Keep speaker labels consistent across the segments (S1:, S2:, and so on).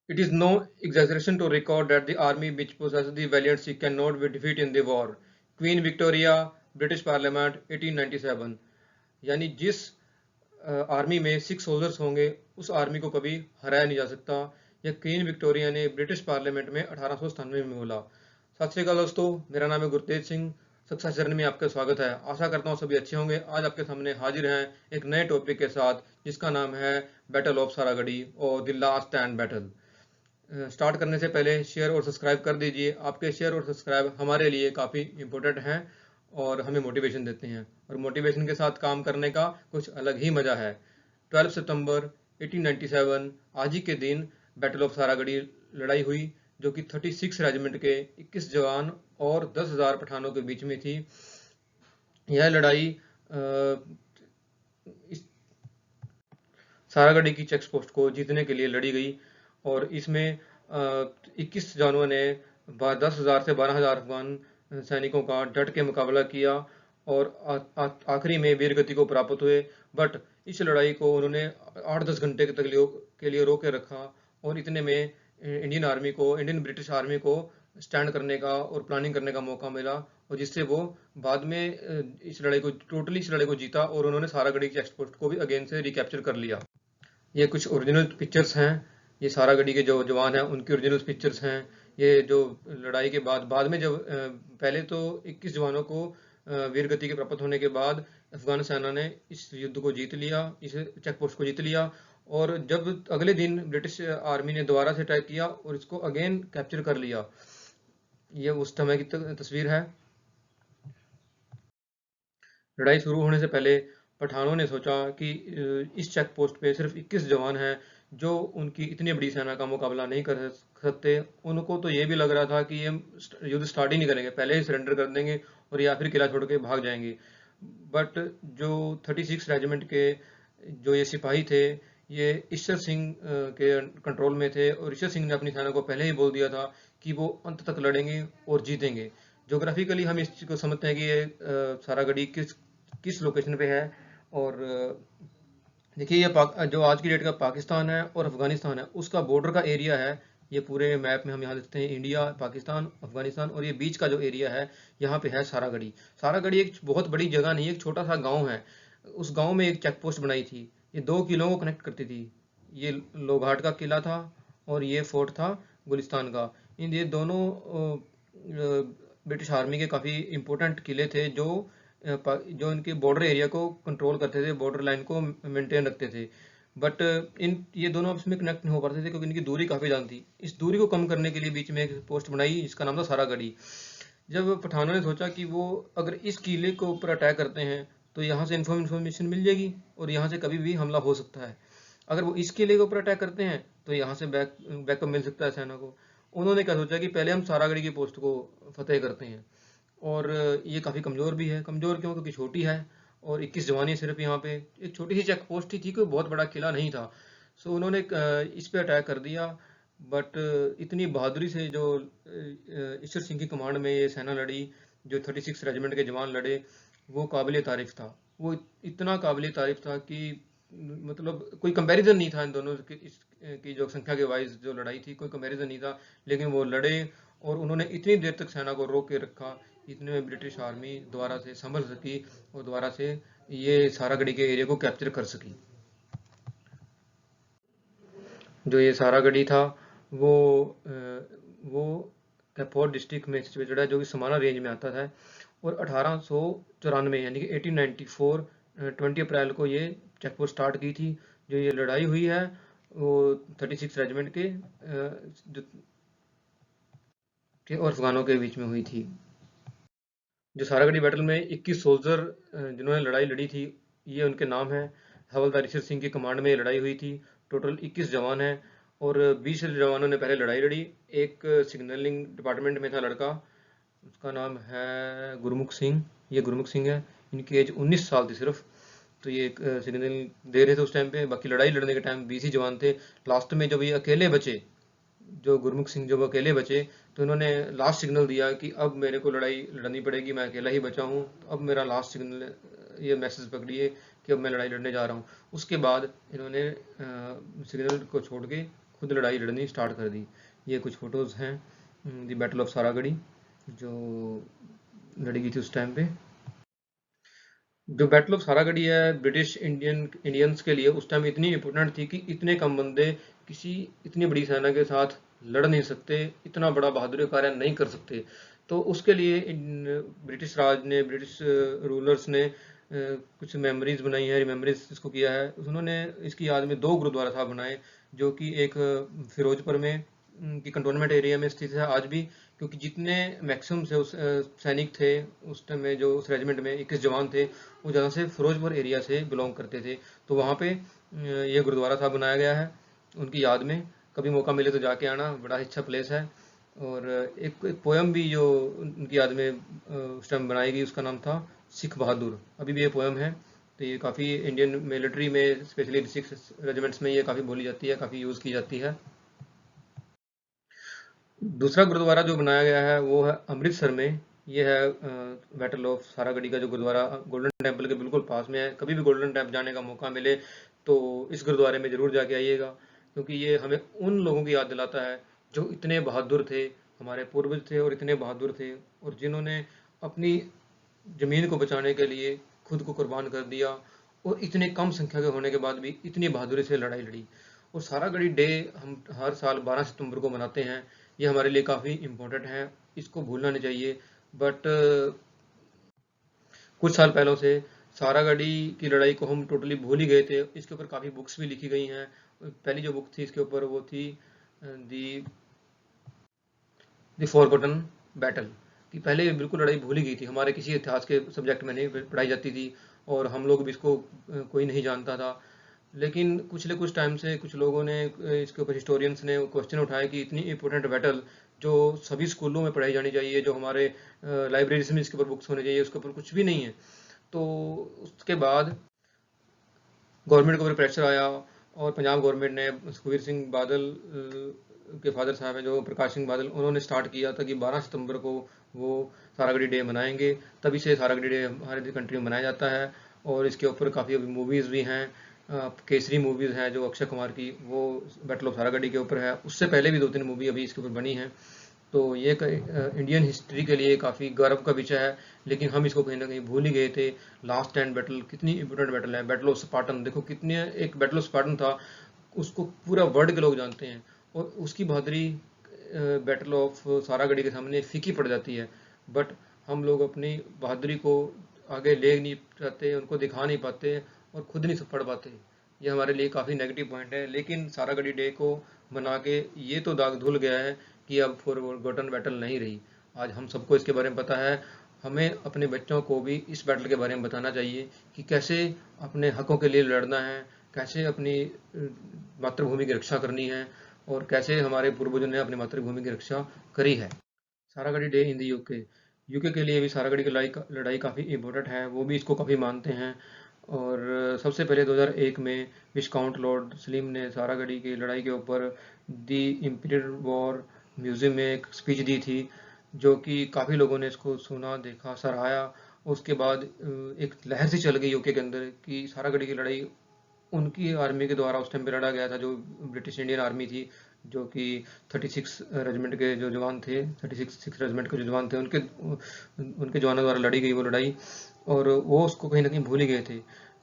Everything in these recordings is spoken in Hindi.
S1: It is no exaggeration to record that the army which possesses the valiancy cannot be defeated in the war. Queen Victoria, British parliament 1897। यानी जिस आर्मी में 6 सोल्जर्स होंगे उस आर्मी को कभी हराया नहीं जा सकता। यह क्वीन विक्टोरिया ने ब्रिटिश पार्लियामेंट में 1897 में बोला। सत श्री अकाल दोस्तों, मेरा नाम है गुरतेज सिंह। सक्सेस जर्नी में आपका स्वागत है। आशा करता हूँ सभी अच्छे होंगे। आज आपके सामने हाजिर हैं एक नए टॉपिक के साथ जिसका नाम है बैटल ऑफ सारागढ़ी और the last stand battle. Start करने से पहले शेयर और सब्सक्राइब कर दीजिए। आपके शेयर और सब्सक्राइब हमारे लिए काफ़ी इम्पोर्टेंट हैं और हमें मोटिवेशन देते हैं, और मोटिवेशन के साथ काम करने का कुछ अलग ही मज़ा है। 12 सितंबर 1897 आज ही के दिन बैटल ऑफ सारागढ़ी लड़ाई हुई, जो कि 36 रेजिमेंट के 21 जवान और 10,000 पठानों के बीच में थी। यह लड़ाई सारागढ़ी की चेक पोस्ट को जीतने के लिए लड़ी गई, और इसमें 21 जवानों ने 10,000 से 12,000 अफगान सैनिकों का डट के मुकाबला किया और आखिरी में वीरगति को प्राप्त हुए। बट इस लड़ाई को उन्होंने 8-10 घंटे के लिए रोक के रखा, और इतने में इंडियन ब्रिटिश आर्मी को स्टैंड करने का और प्लानिंग करने का मौका मिला, और जिससे वो बाद में इस लड़ाई को जीता, और उन्होंने सारागढ़ी की चेक पोस्ट को भी अगेन से रिकैप्चर कर लिया। ये कुछ ओरिजिनल पिक्चर्स हैं। ये सारागढ़ी के जो जवान हैं उनकी ओरिजिनल पिक्चर्स हैं। ये जो लड़ाई के बाद में जब पहले तो 21 जवानों को वीरगति के प्राप्त होने के बाद अफगान सेना ने इस युद्ध को जीत लिया, इस चेक पोस्ट को जीत लिया, और जब अगले दिन ब्रिटिश आर्मी ने दोबारा से अटैक किया और इसको अगेन कैप्चर कर लिया। ये उस समय की तस्वीर है। लड़ाई शुरू होने से पहले पठानों ने सोचा कि इस चेक पोस्ट पे सिर्फ 21 जवान हैं जो उनकी इतनी बड़ी सेना का मुकाबला नहीं कर सकते। उनको तो ये भी लग रहा था कि ये युद्ध स्टार्ट ही नहीं करेंगे, पहले ही सरेंडर कर देंगे और या फिर किला छोड़ के भाग जाएंगे। बट जो 36 रेजिमेंट के जो ये सिपाही थे, ये ईश्वर सिंह के कंट्रोल में थे, और ईश्वर सिंह ने अपनी सेना को पहले ही बोल दिया था कि वो अंत तक लड़ेंगे और जीतेंगे। ज्योग्राफिकली हम इस चीज़ को समझते हैं कि ये सारागढ़ी किस लोकेशन पे है। और देखिए ये जो आज की डेट का पाकिस्तान है और अफगानिस्तान है उसका बॉर्डर का एरिया है। ये पूरे मैप में हम यहाँ देखते हैं इंडिया, पाकिस्तान, अफगानिस्तान, और ये बीच का जो एरिया है यहाँ पे है सारागढ़ी। सारागढ़ी एक बहुत बड़ी जगह नहीं है, एक छोटा सा गांव है। उस गांव में एक चेक पोस्ट बनाई थी, ये 2 किलों को कनेक्ट करती थी। ये लोहाट का किला था और ये फोर्ट था गुलिस्तान का। ये दोनों ब्रिटिश आर्मी के काफ़ी इंपॉर्टेंट किले थे जो इनके बॉर्डर एरिया को कंट्रोल करते थे, बॉर्डर लाइन को मेंटेन रखते थे। बट ये दोनों आपस में कनेक्ट नहीं हो पाते थे क्योंकि इनकी दूरी काफ़ी ज़्यादा थी। इस दूरी को कम करने के लिए बीच में एक पोस्ट बनाई जिसका नाम था सारागढ़ी। जब पठानों ने सोचा कि वो अगर इस किले के ऊपर अटैक करते हैं तो यहाँ से इन्फॉर्मेशन मिल जाएगी और यहाँ से कभी भी हमला हो सकता है। अगर वो इस किले के ऊपर अटैक करते हैं तो यहाँ से बैकअप मिल सकता है सेना को। उन्होंने क्या सोचा कि पहले हम सारागढ़ी की पोस्ट को फतेह करते हैं। और ये काफ़ी कमज़ोर भी है। कमज़ोर क्यों? क्योंकि छोटी है और 21 जवान ही सिर्फ यहाँ पे। एक छोटी सी चेक पोस्ट ही थी, कोई बहुत बड़ा किला नहीं था। सो उन्होंने इस पे अटैक कर दिया। बट इतनी बहादुरी से जो ईश्वर सिंह की कमांड में ये सेना लड़ी, जो 36 रेजिमेंट के जवान लड़े, वो काबिल तारीफ था। वो इतना काबिल तारीफ था कि मतलब कोई कंपैरिजन नहीं था इन दोनों की जो संख्या के वाइज जो लड़ाई थी, कोई कंपैरिजन नहीं था। लेकिन वो लड़े और उन्होंने इतनी देर तक सेना को रोक के रखा, इतने में ब्रिटिश आर्मी दोबारा से संभल सकी और दोबारा से ये सारागढ़ी के एरिया को कैप्चर कर सकी। जो ये सारागढ़ी था वो कैपोर डिस्ट्रिक्ट में सिचुएटेड है, जो कि समाना रेंज में आता था। और 1894 यानी कि 1894 20 अप्रैल को ये चेक पोस्ट स्टार्ट की थी। जो ये लड़ाई हुई है वो 36 रेजिमेंट के और अफगानों के बीच में हुई थी। जो सारागढ़ी बैटल में 21 सोल्जर जिन्होंने लड़ाई लड़ी थी, ये उनके नाम हैं। हवलदार ईश्वर सिंह की कमांड में ये लड़ाई हुई थी। टोटल 21 जवान हैं और 20 जवानों ने पहले लड़ाई लड़ी। एक सिग्नलिंग डिपार्टमेंट में था लड़का, उसका नाम है गुरमुख सिंह। ये गुरमुख सिंह है, इनकी एज 19 साल थी सिर्फ। तो ये सिग्नलिंग दे रहे थे उस टाइम पे। बाकी लड़ाई लड़ने के टाइम 20 ही जवान थे। लास्ट में जब ये अकेले बचे, जो गुरमुख सिंह जब अकेले बचे, तो इन्होंने लास्ट सिग्नल दिया कि अब मेरे को लड़ाई लड़नी पड़ेगी, मैं अकेला ही बचा हूँ, तो अब मेरा लास्ट सिग्नल, ये मैसेज पकड़िए कि अब मैं लड़ाई लड़ने जा रहा हूँ। उसके बाद इन्होंने सिग्नल को छोड़ के खुद लड़ाई लड़नी स्टार्ट कर दी। ये कुछ फ़ोटोज़ हैं द बैटल ऑफ सारागढ़ी जो लड़ी गई थी उस टाइम पे। जो बैटल ऑफ सारागढ़ी है ब्रिटिश इंडियंस के लिए उस टाइम इतनी इम्पोर्टेंट थी कि इतने कम बंदे किसी इतनी बड़ी सेना के साथ लड़ नहीं सकते, इतना बड़ा बहादुरी कार्य नहीं कर सकते। तो उसके लिए ब्रिटिश राज ने, ब्रिटिश रूलर्स ने कुछ मेमोरीज बनाई है, रिमेम्बरेंस इसको किया है। उन्होंने इसकी याद में 2 गुरुद्वारा साहब बनाए, जो कि एक फिरोजपुर में की कंटोनमेंट एरिया में स्थित है आज भी, क्योंकि जितने मैक्सिमम से उस सैनिक थे उस टाइम में, जो उस रेजिमेंट में 21 जवान थे, वो ज़्यादा से फिरोजपुर एरिया से बिलोंग करते थे। तो वहाँ पे ये गुरुद्वारा साहब बनाया गया है उनकी याद में। कभी मौका मिले तो जाके आना, बड़ा अच्छा प्लेस है। और एक पोएम भी जो उनकी याद में उस टाइम बनाई गई, उसका नाम था सिख बहादुर। अभी भी ये पोएम है। तो ये काफ़ी इंडियन मिलिट्री में, स्पेशली सिख रेजिमेंट्स में ये काफ़ी बोली जाती है, काफ़ी यूज़ की जाती है। दूसरा गुरुद्वारा जो बनाया गया है वो है अमृतसर में। ये है बैटल ऑफ सारागढ़ी का जो गुरुद्वारा गोल्डन टेम्पल के बिल्कुल पास में है। कभी भी गोल्डन टेम्पल जाने का मौका मिले तो इस गुरुद्वारे में ज़रूर जाके आइएगा, क्योंकि ये हमें उन लोगों की याद दिलाता है जो इतने बहादुर थे, हमारे पूर्वज थे और इतने बहादुर थे, और जिन्होंने अपनी ज़मीन को बचाने के लिए खुद को कुर्बान कर दिया, और इतने कम संख्या के होने के बाद भी इतनी बहादुरी से लड़ाई लड़ी। और सारागढ़ी डे हम हर साल 12 सितंबर को मनाते हैं। ये हमारे लिए काफ़ी इम्पोर्टेंट है, इसको भूलना नहीं चाहिए। बट कुछ साल पहले से सारागढ़ी की लड़ाई को हम टोटली भूल ही गए थे। इसके ऊपर काफ़ी बुक्स भी लिखी गई हैं। पहली जो बुक थी इसके ऊपर वो थी दी द फॉरगॉटन बैटल, कि पहले बिल्कुल लड़ाई भूल ही गई थी, हमारे किसी इतिहास के सब्जेक्ट में नहीं पढ़ाई जाती थी, और हम लोग भी इसको कोई नहीं जानता था। लेकिन पिछले कुछ टाइम से कुछ लोगों ने इसके ऊपर, हिस्टोरियंस ने क्वेश्चन उठाया कि इतनी इंपॉर्टेंट बैटल जो सभी स्कूलों में पढ़ाई जानी चाहिए, जो हमारे लाइब्रेरीज में इसके ऊपर बुक्स होने चाहिए, उसके ऊपर कुछ भी नहीं है। तो उसके बाद गवर्नमेंट के ऊपर प्रेशर आया, और पंजाब गवर्नमेंट ने सुखबीर सिंह बादल के फादर साहब हैं जो प्रकाश सिंह बादल, उन्होंने स्टार्ट किया था कि 12 सितंबर को वो सारागढ़ी डे मनाएंगे। तभी से सारागढ़ी डे हमारे कंट्री में मनाया जाता है। और इसके ऊपर काफ़ी अभी मूवीज़ भी हैं, केसरी मूवीज़ हैं जो अक्षय कुमार की, वो बैटल ऑफ सारागढ़ी के ऊपर है। उससे पहले भी 2-3 मूवी अभी इसके ऊपर बनी हैं। तो ये इंडियन हिस्ट्री के लिए काफ़ी गर्व का विषय है, लेकिन हम इसको कहीं ना कहीं भूल ही गए थे। लास्ट स्टैंड बैटल कितनी इंपॉर्टेंट बैटल है, बैटल ऑफ स्पार्टन देखो कितने, एक बैटल ऑफ स्पार्टन था, उसको पूरा वर्ल्ड के लोग जानते हैं, और उसकी बहादुरी बैटल ऑफ सारागढ़ी के सामने फीकी पड़ जाती है। बट हम लोग अपनी बहादुरी को आगे ले नहीं पाते, उनको दिखा नहीं पाते, और खुद नहीं पढ़ पाते। ये हमारे लिए काफ़ी नेगेटिव पॉइंट है। लेकिन सारागढ़ी डे को मना के ये तो दाग धुल गया है कि अब फॉरगॉटन बैटल नहीं रही। आज हम सबको इसके बारे में पता है। हमें अपने बच्चों को भी इस बैटल के बारे में बताना चाहिए कि कैसे अपने हकों के लिए लड़ना है, कैसे अपनी मातृभूमि की रक्षा करनी है, और कैसे हमारे पूर्वजों ने अपनी मातृभूमि की रक्षा करी है। Saragarhi day in the UK, UK के लिए भी सारागढ़ी की लड़ाई काफ़ी इम्पोर्टेंट है, वो भी इसको काफ़ी मानते हैं। और सबसे पहले 2001 में विस्काउंट लॉर्ड सलीम ने सारागढ़ी की लड़ाई के ऊपर दी इम्पीरियल वॉर म्यूज़ियम में एक स्पीच दी थी, जो कि काफ़ी लोगों ने इसको सुना, देखा, सराहाया। उसके बाद एक लहर सी चल गई यूके के अंदर कि सारागढ़ी की लड़ाई उनकी आर्मी के द्वारा उस टाइम पे लड़ा गया था, जो ब्रिटिश इंडियन आर्मी थी, जो कि 36 रेजिमेंट के जो जवान थे, 36 रेजिमेंट के जो जवान थे, उनके जवानों द्वारा लड़ी गई वो लड़ाई, और वो उसको कहीं ना कहीं भूल ही गए थे।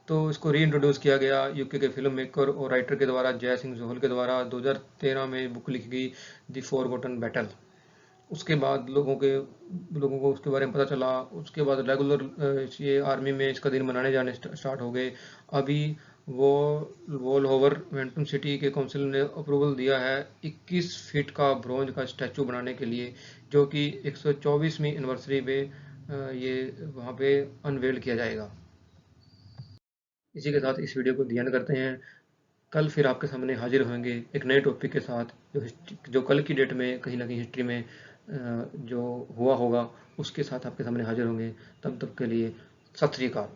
S1: तो इसको री इंट्रोड्यूस किया गया यूके के फिल्म मेकर और राइटर के द्वारा, जय सिंह जोहल के द्वारा। 2013 में बुक लिखी गई द फॉरगॉटन बैटल। उसके बाद लोगों को उसके बारे में पता चला। उसके बाद रेगुलर ये आर्मी में इसका दिन मनाने जाने स्टार्ट हो गए। अभी वो वॉलहोवर वेंटन सिटी के काउंसिल ने अप्रूवल दिया है 21 फीट का ब्रोंज का स्टैचू बनाने के लिए, जो कि 124वीं एनिवर्सरी पे ये वहाँ पे अनवेल किया जाएगा। इसी के साथ इस वीडियो को ध्यान करते हैं। कल फिर आपके सामने हाजिर होंगे एक नए टॉपिक के साथ, जो कल की डेट में कहीं ना कहीं हिस्ट्री में जो हुआ होगा उसके साथ आपके सामने हाजिर होंगे। तब तक के लिए सत श्री अकाल।